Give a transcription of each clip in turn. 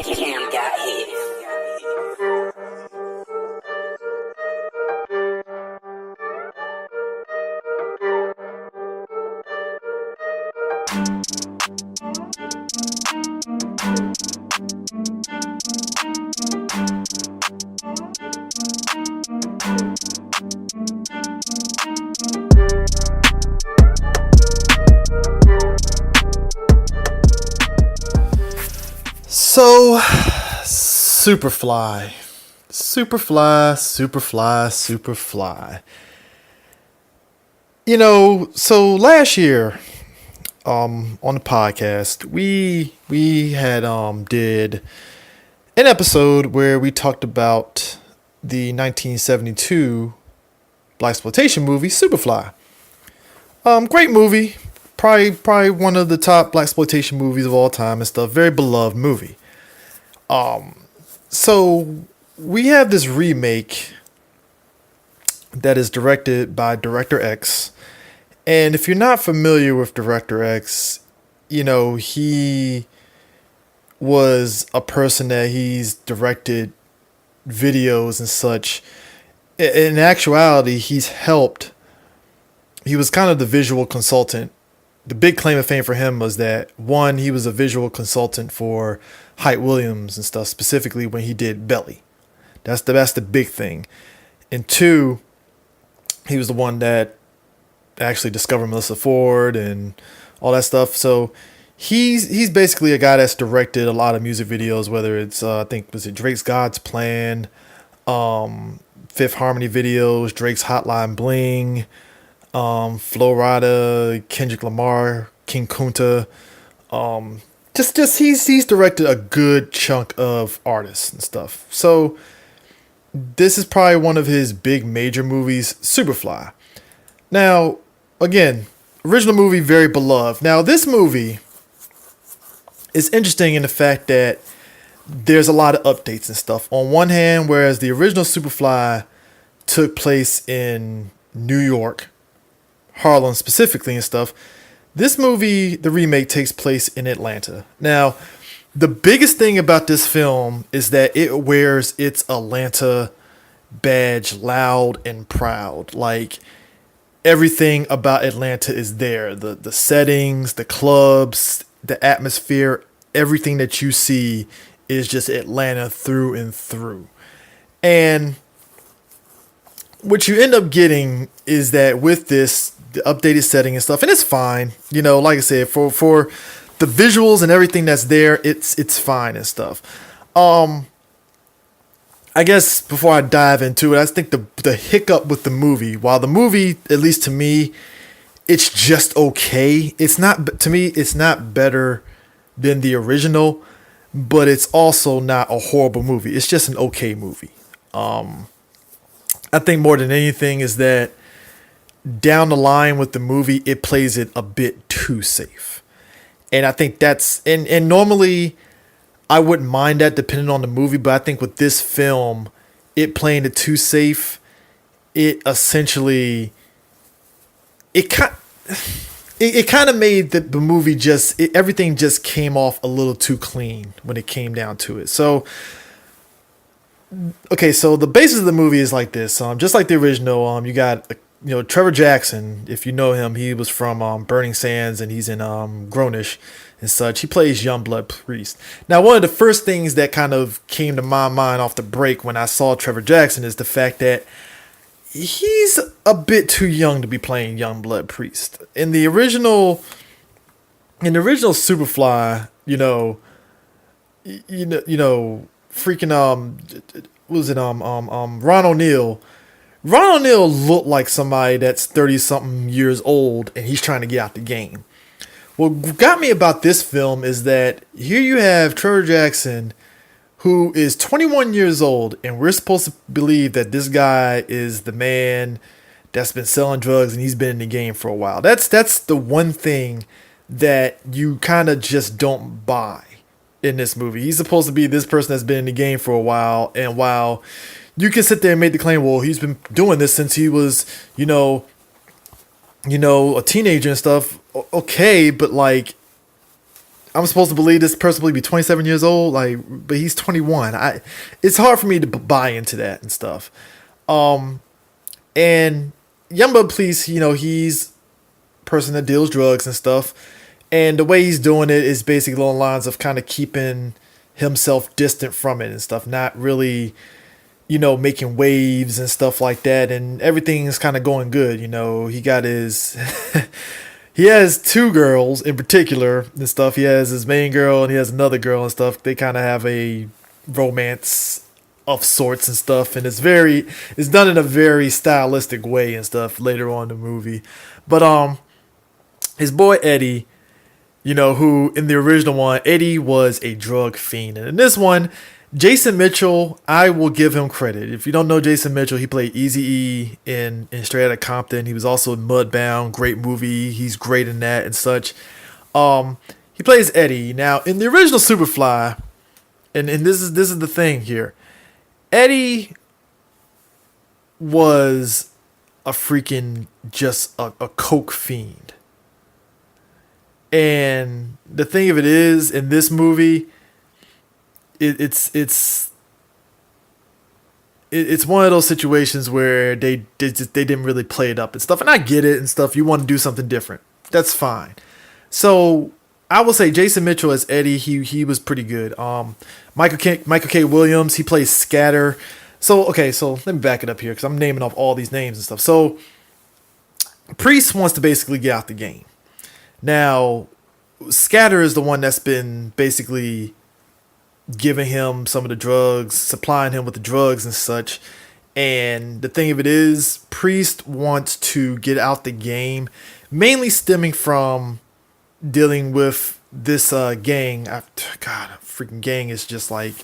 Cam got hit. So, Superfly. So last year, on the podcast, we had did an episode where we talked about the 1972 Blaxploitation movie Superfly. Great movie. Probably one of the top Blaxploitation movies of all time and stuff. Very beloved movie. So we have this remake that is directed by Director X. And if you're not familiar with Director X, he was a person that he's directed videos and such. In actuality, he was kind of the visual consultant. The big claim of fame for him was that, one, he was a visual consultant for Hype Williams and stuff, specifically when he did Belly. That's the big thing. And two, he was the one that actually discovered Melissa Ford and all that stuff. So he's basically a guy that's directed a lot of music videos, whether it's was it Drake's God's Plan, Fifth Harmony videos, Drake's Hotline Bling, Flo Rida, Kendrick Lamar, King Kunta. He's directed a good chunk of artists and stuff. So this is probably one of his big major movies, Superfly. Now, again, original movie, very beloved. Now, this movie is interesting in the fact that there's a lot of updates and stuff. On one hand, whereas the original Superfly took place in New York, Harlem specifically and stuff, this movie, the remake, takes place in Atlanta. Now, the biggest thing about this film is that it wears its Atlanta badge loud and proud. Like, everything about Atlanta is there. The settings, the clubs, the atmosphere, everything that you see is just Atlanta through and through. And what you end up getting is that with this, the updated setting and stuff, and it's fine. Like I said, for the visuals and everything that's there, it's fine and stuff. I guess before I dive into it, I think the hiccup with the movie, while the movie, at least to me, it's just okay. It's not better than the original, but it's also not a horrible movie. It's just an okay movie. I think more than anything is that down the line with the movie, it plays it a bit too safe. And I think that's, and normally I wouldn't mind that depending on the movie, but I think with this film, it playing it too safe, it essentially, it kind of made the movie everything just came off a little too clean when it came down to it. So, okay, so the basis of the movie is like this. Just like the original, you got Trevor Jackson. If you know him, he was from Burning Sands, and he's in Grownish and such. He plays Youngblood Priest. Now, one of the first things that kind of came to my mind off the break when I saw Trevor Jackson is the fact that he's a bit too young to be playing Youngblood Priest. In the original Superfly, freaking was it Ron O'Neal. Ron O'Neal looked like somebody that's 30-something years old and he's trying to get out the game. What got me about this film is that here you have Trevor Jackson, who is 21 years old, and we're supposed to believe that this guy is the man that's been selling drugs and he's been in the game for a while. That's the one thing that you kind of just don't buy in this movie. He's supposed to be this person that's been in the game for a while, and while you can sit there and make the claim, well, he's been doing this since he was, a teenager and stuff. Okay, but like, I'm supposed to believe this person will be 27 years old, like, but he's 21. It's hard for me to buy into that and stuff. And Youngblood Priest, he's a person that deals drugs and stuff, and the way he's doing it is basically along the lines of kind of keeping himself distant from it and stuff, not really, making waves and stuff like that, and everything's kind of going good. He got his he has two girls in particular and stuff. He has his main girl and he has another girl and stuff. They kind of have a romance of sorts and stuff, and it's done in a very stylistic way and stuff later on in the movie. But his boy Eddie, who in the original one, Eddie was a drug fiend, and in this one, Jason Mitchell, I will give him credit. If you don't know Jason Mitchell, he played Eazy-E in Straight Outta Compton. He was also in Mudbound, great movie. He's great in that and such. He plays Eddie. Now, in the original Superfly, and this is the thing here, Eddie was a freaking just a coke fiend. And the thing of it is, in this movie, it's one of those situations where they didn't really play it up and stuff. And I get it and stuff. You want to do something different. That's fine. So I will say Jason Mitchell as Eddie, he was pretty good. Michael K. Williams, he plays Scatter. So let me back it up here because I'm naming off all these names and stuff. So Priest wants to basically get out the game. Now, Scatter is the one that's been basically giving him some of the drugs, supplying him with the drugs and such. And the thing of it is, Priest wants to get out the game, mainly stemming from dealing with this gang. God, freaking gang is just like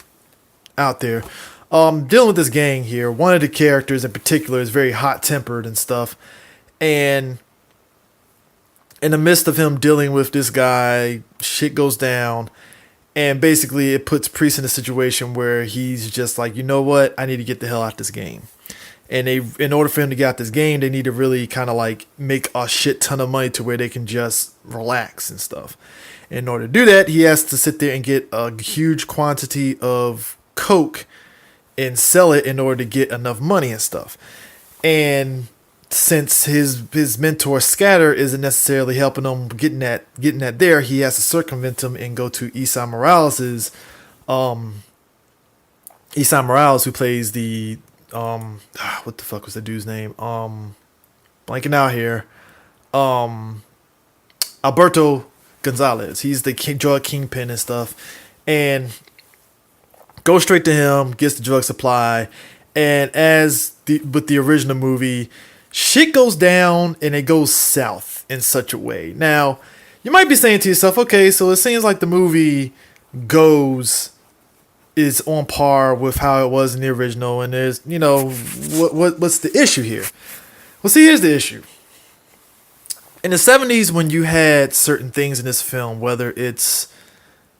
out there. Dealing with this gang here. One of the characters in particular is very hot-tempered and stuff. And in the midst of him dealing with this guy, shit goes down. And basically it puts Priest in a situation where he's just like, you know what? I need to get the hell out this game. And in order for him to get out this game, they need to really kind of like make a shit ton of money to where they can just relax and stuff. In order to do that, he has to sit there and get a huge quantity of coke and sell it in order to get enough money and stuff. And since his mentor Scatter isn't necessarily helping him getting that there, he has to circumvent him and go to Esai Morales, who plays the what the fuck was the dude's name? Blanking out here. Alberto Gonzalez. He's the drug kingpin and stuff, and goes straight to him, gets the drug supply, and with the original movie, shit goes down and it goes south in such a way. Now, you might be saying to yourself, okay, so it seems like the movie is on par with how it was in the original, and there's, what's the issue here? Well, see, here's the issue. In the 70s, when you had certain things in this film, whether it's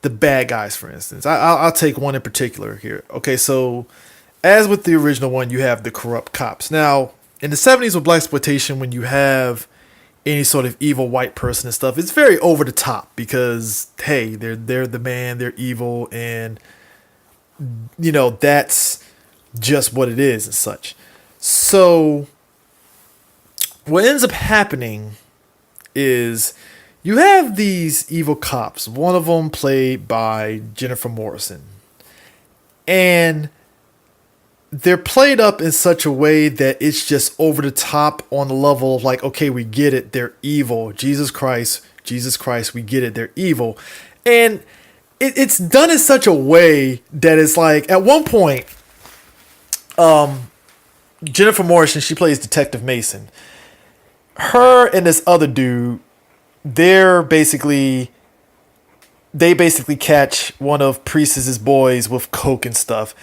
the bad guys, for instance, I'll take one in particular here. Okay, so as with the original one, you have the corrupt cops. Now, in the 70s with Blaxploitation, when you have any sort of evil white person and stuff, it's very over the top because, hey, they're the man, they're evil, and, that's just what it is and such. So what ends up happening is you have these evil cops, one of them played by Jennifer Morrison, and they're played up in such a way that it's just over the top on the level of like, okay, we get it. They're evil. Jesus Christ, we get it. They're evil. And it's done in such a way that it's like, at one point, Jennifer Morrison, she plays Detective Mason. Her and this other dude, they basically catch one of Priest's boys with coke and stuff.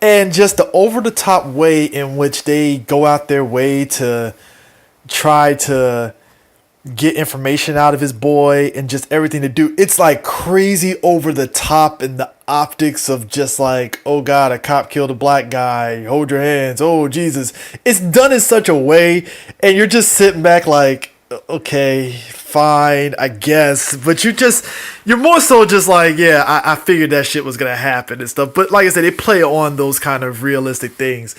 And just the over-the-top way in which they go out their way to try to get information out of his boy and just everything to do. It's like crazy over the top, and the optics of just like, oh God, a cop killed a black guy. Hold your hands. Oh, Jesus. It's done in such a way, and you're just sitting back like, okay, fine, I guess. But you're more so just like, yeah, I figured that shit was gonna happen and stuff. But like I said, they play on those kind of realistic things.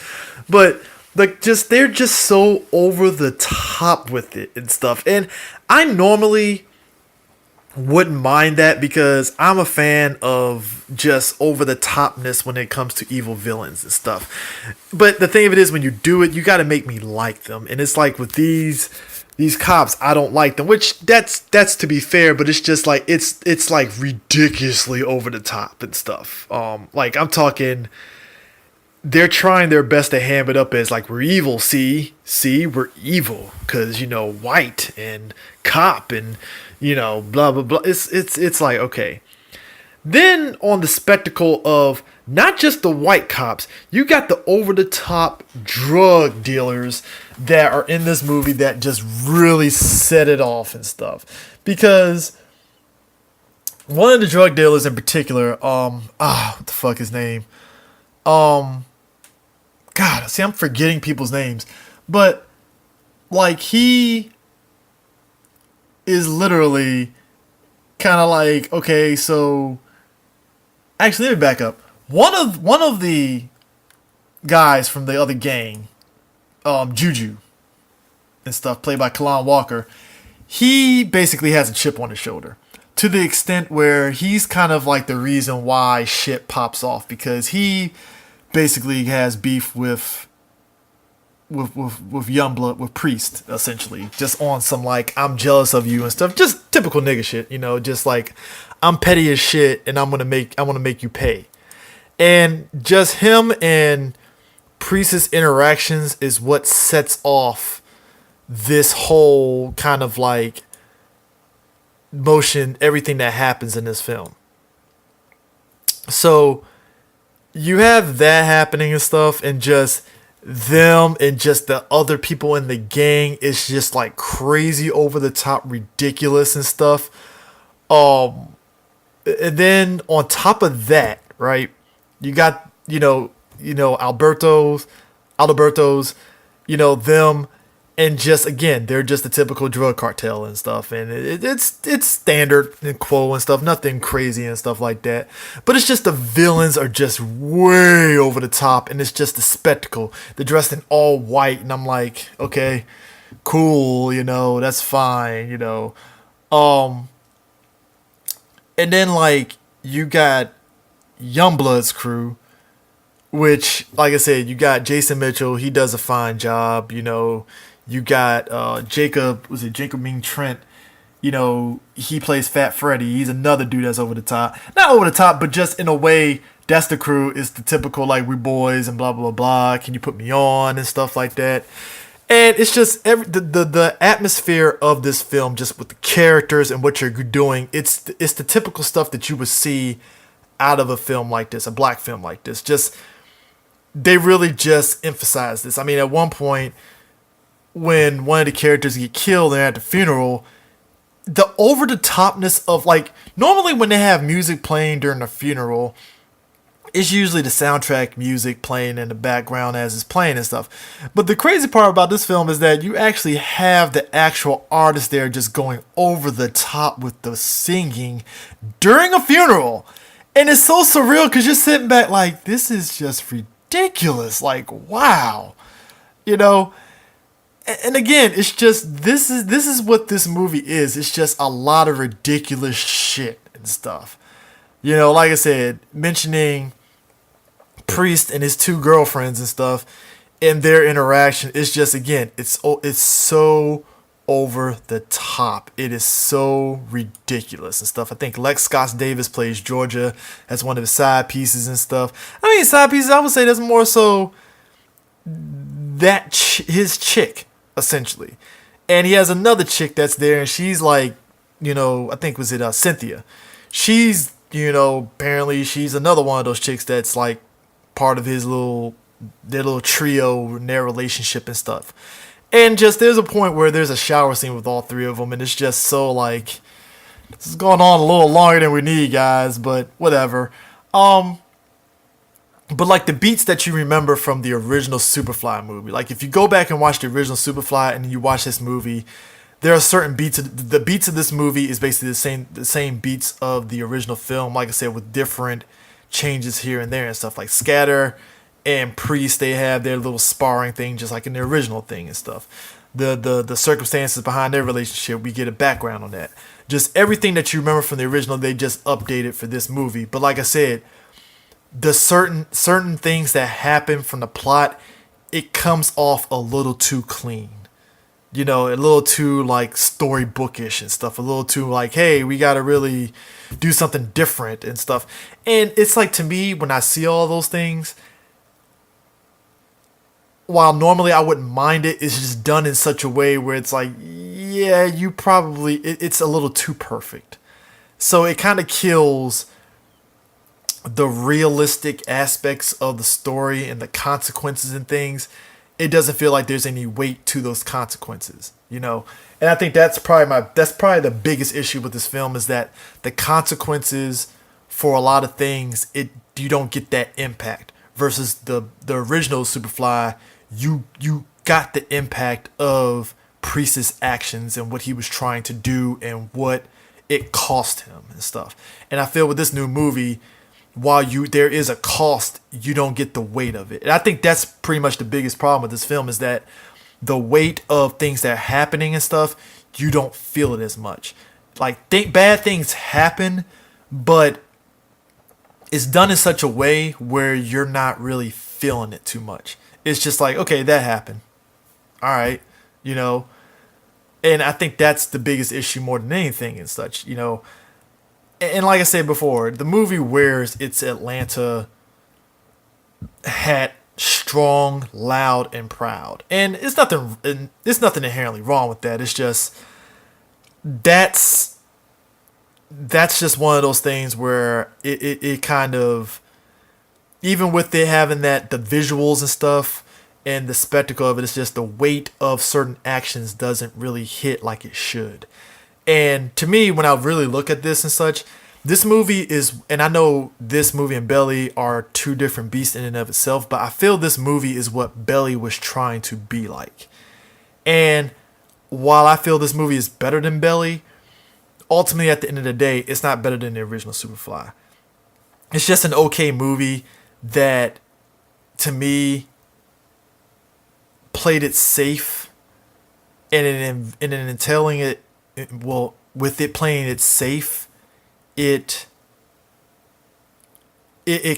But like, just they're just so over the top with it and stuff. And I normally wouldn't mind that because I'm a fan of just over the topness when it comes to evil villains and stuff. But the thing of it is, when you do it, you got to make me like them. And it's like with these cops, I don't like them. Which that's to be fair, but it's just like it's like ridiculously over the top and stuff. Like I'm talking, they're trying their best to ham it up as like we're evil. See, we're evil because white and cop and blah blah blah. It's like, okay. Then on the spectacle of not just the white cops, you got the over the top drug dealers that are in this movie that just really set it off and stuff. Because one of the drug dealers in particular, what the fuck his name? God, see, I'm forgetting people's names, but like he is literally kind of like, okay, so actually, let me back up. One of the guys from the other gang, Juju and stuff, played by Kalon Walker, he basically has a chip on his shoulder to the extent where he's kind of like the reason why shit pops off, because he basically has beef with Youngblood, with Priest, essentially, just on some like I'm jealous of you and stuff, just typical nigga shit, just like I'm petty as shit and I want to make you pay. And just him and Priest's interactions is what sets off this whole kind of like motion, everything that happens in this film. So you have that happening and stuff, and just them and just the other people in the gang is just like crazy over the top ridiculous and stuff. And then on top of that, right, you got Alberto's, them, and just again, they're just a typical drug cartel and stuff, and it's standard and quo and stuff, nothing crazy and stuff like that. But it's just the villains are just way over the top, and it's just a spectacle. They're dressed in all white, and I'm like, okay, cool, that's fine, and then like you got Youngblood's crew, which, like I said, you got Jason Mitchell. He does a fine job. You got Jacob. Was it Jacobine Trent? He plays Fat Freddy. He's another dude that's over the top. Not over the top, but just in a way, that's the crew. It's the typical like we boys and blah blah blah. Can you put me on and stuff like that. And it's just the atmosphere of this film, just with the characters and what you're doing. It's the typical stuff that you would see out of a film like this, a black film like this. Just they really just emphasize this. I mean, at one point, when one of the characters get killed and at the funeral, the over the topness of like normally when they have music playing during a funeral, it's usually the soundtrack music playing in the background as it's playing and stuff. But the crazy part about this film is that you actually have the actual artist there just going over the top with the singing during a funeral. And it's so surreal because you're sitting back like, this is just ridiculous. Like, wow. And again, it's just, this is what this movie is. It's just a lot of ridiculous shit and stuff. Like I said, mentioning Priest and his two girlfriends and stuff and their interaction is just, again, it's so over the top. It is so ridiculous and stuff. I think Lex Scott Davis plays Georgia as one of his side pieces and stuff. I mean, side pieces, I would say that's more so that his chick, essentially. And he has another chick that's there, and she's like, I think was it Cynthia. She's, apparently she's another one of those chicks that's like part of their little trio in their relationship and stuff. And just there's a point where there's a shower scene with all three of them, and it's just so like, this is going on a little longer than we need, guys, but whatever. But like the beats that you remember from the original Superfly movie, like if you go back and watch the original Superfly and you watch this movie, there are certain beats. The beats of this movie is basically the same beats of the original film. Like I said, with different changes here and there and stuff. Like Scatter and Priest, they have their little sparring thing, just like in the original thing and stuff. The circumstances behind their relationship, we get a background on that. Just everything that you remember from the original, they just updated for this movie. But like I said, the certain things that happen from the plot, it comes off a little too clean. You know, a little too like storybookish and stuff. A little too like, hey, we gotta really do something different and stuff. And it's like, to me, when I see all those things, while normally I wouldn't mind it, it's just done in such a way where it's like, yeah, you probably it's a little too perfect. So it kind of kills the realistic aspects of the story and the consequences and things. It doesn't feel like there's any weight to those consequences, you know. And I think that's probably the biggest issue with this film, is that the consequences for a lot of things, you don't get that impact, versus the original Superfly. You got the impact of Priest's actions and what he was trying to do and what it cost him and stuff. And I feel with this new movie, while there is a cost, you don't get the weight of it. And I think that's pretty much the biggest problem with this film, is that the weight of things that are happening and stuff, you don't feel it as much. Like, bad things happen, but it's done in such a way where you're not really feeling it too much. It's just like, okay, that happened. All right, you know. And I think that's the biggest issue more than anything and such, you know. And like I said before, the movie wears its Atlanta hat strong, loud, and proud. And it's nothing inherently wrong with that. It's just that's just one of those things where it kind of, even with it having that, the visuals and stuff and the spectacle of it, it's just the weight of certain actions doesn't really hit like it should. And to me, when I really look at this and such, this movie is, and I know this movie and Belly are two different beasts in and of itself, but I feel this movie is what Belly was trying to be like. And while I feel this movie is better than Belly, ultimately at the end of the day, it's not better than the original Superfly. It's just an okay movie that, to me, played it safe, and in entailing it, well, with it playing it safe, it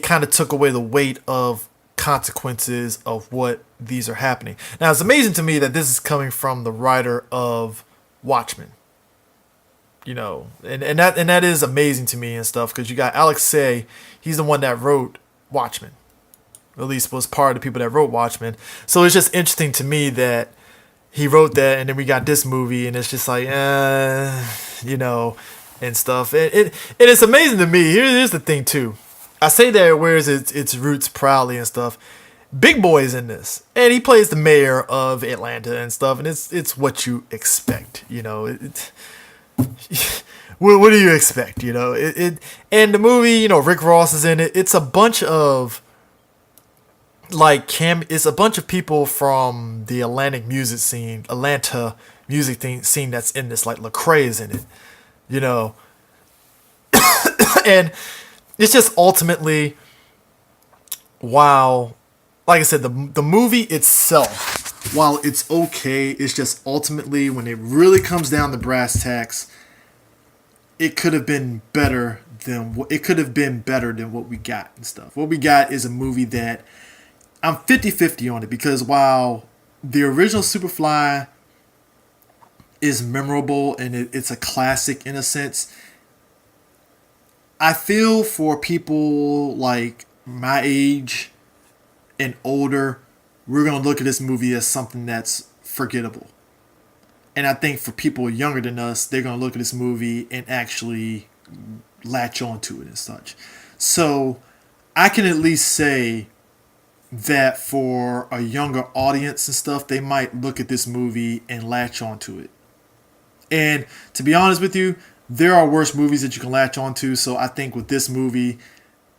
kind of took away the weight of consequences of what these are happening. Now, it's amazing to me that this is coming from the writer of Watchmen. You know, and that is amazing to me and stuff, because you got Esai, he's the one that wrote Watchmen. At least was part of the people that wrote Watchmen. So it's just interesting to me that he wrote that, and then we got this movie, and it's just like, you know, and stuff. And it's amazing to me. Here's the thing too. I say that it wears its roots proudly and stuff. Big Boy's in this, and he plays the mayor of Atlanta and stuff, and it's what you expect, you know. What do you expect, you know? And the movie, you know, Rick Ross is in it. It's a bunch of it's a bunch of people from the Atlanta music scene that's in this. Like Lecrae is in it, you know. And it's just ultimately, wow, like I said, the movie itself, while it's okay, it's just ultimately, when it really comes down to brass tacks, it could have been better than what we got and stuff. What we got is a movie that I'm 50-50 on it, because while the original Superfly is memorable and it's a classic in a sense, I feel for people like my age and older, we're going to look at this movie as something that's forgettable. And I think for people younger than us, they're going to look at this movie and actually latch onto it and such. So I can at least say that for a younger audience and stuff, they might look at this movie and latch onto it. And to be honest with you, there are worse movies that you can latch onto. So I think with this movie,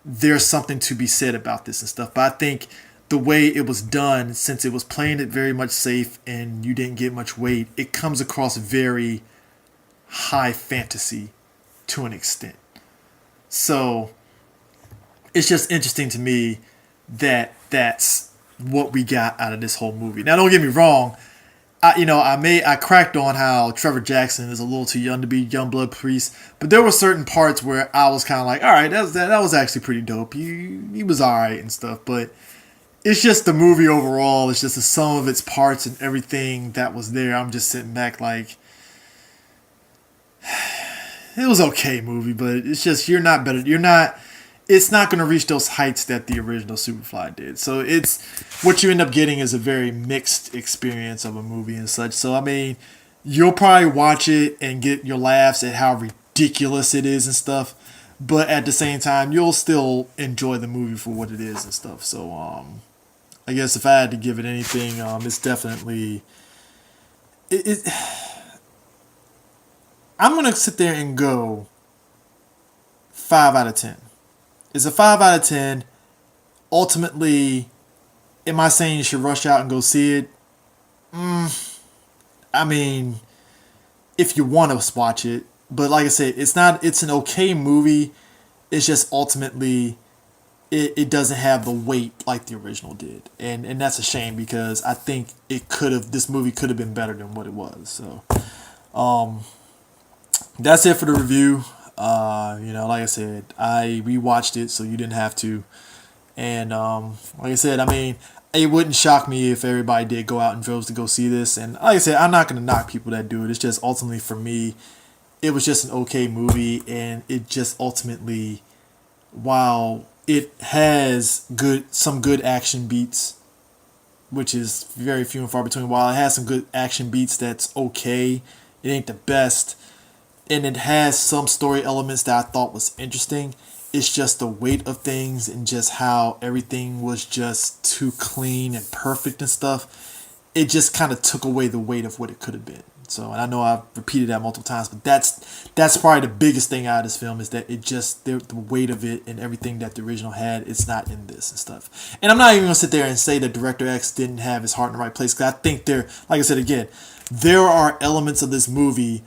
there's something to be said about this and stuff. But I think the way it was done, since it was playing it very much safe and you didn't get much weight, it comes across very high fantasy to an extent. So it's just interesting to me that that's what we got out of this whole movie. Now, don't get me wrong. I cracked on how Trevor Jackson is a little too young to be Youngblood Priest, but there were certain parts where I was kind of like, all right, that was actually pretty dope. He was all right and stuff, but it's just the movie overall. It's just the sum of its parts and everything that was there. I'm just sitting back like, it was okay movie, but it's just you're not better. You're not. It's not going to reach those heights that the original Superfly did. So it's what you end up getting is a very mixed experience of a movie and such. So I mean, you'll probably watch it and get your laughs at how ridiculous it is and stuff, but at the same time, you'll still enjoy the movie for what it is and stuff. So I guess if I had to give it anything, it's definitely it. I'm gonna sit there and go 5 out of 10. It's a 5 out of 10. Ultimately, am I saying you should rush out and go see it? I mean, if you want to watch it, but like I said, it's not. It's an okay movie. It's just ultimately, it doesn't have the weight like the original did, and that's a shame because I think this movie could have been better than what it was. So, that's it for the review. Like I said, I rewatched it so you didn't have to. And like I said, I mean, it wouldn't shock me if everybody did go out in droves to go see this. And like I said, I'm not going to knock people that do it. It's just ultimately for me, it was just an okay movie. And it just ultimately, while it has some good action beats, which is very few and far between, while it has some good action beats that's okay, it ain't the best. And it has some story elements that I thought was interesting. It's just the weight of things and just how everything was just too clean and perfect and stuff. It just kind of took away the weight of what it could have been. So, and I know I've repeated that multiple times, but that's probably the biggest thing out of this film is that it just the weight of it and everything that the original had, it's not in this and stuff. And I'm not even gonna sit there and say that Director X didn't have his heart in the right place because I think like I said again, there are elements of this movie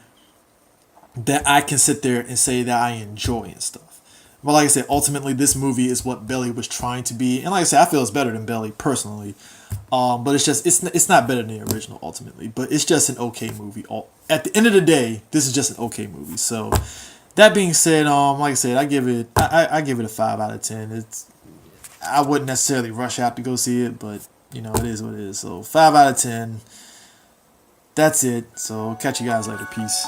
that I can sit there and say that I enjoy and stuff. But like I said, ultimately this movie is what Belly was trying to be. And like I said, I feel it's better than Belly personally. But it's just it's not better than the original ultimately. But it's just an okay movie. At the end of the day, this is just an okay movie. So that being said, like I said, I give it a 5 out of 10. I wouldn't necessarily rush out to go see it, but it is what it is. So 5 out of 10. That's it. So catch you guys later. Peace.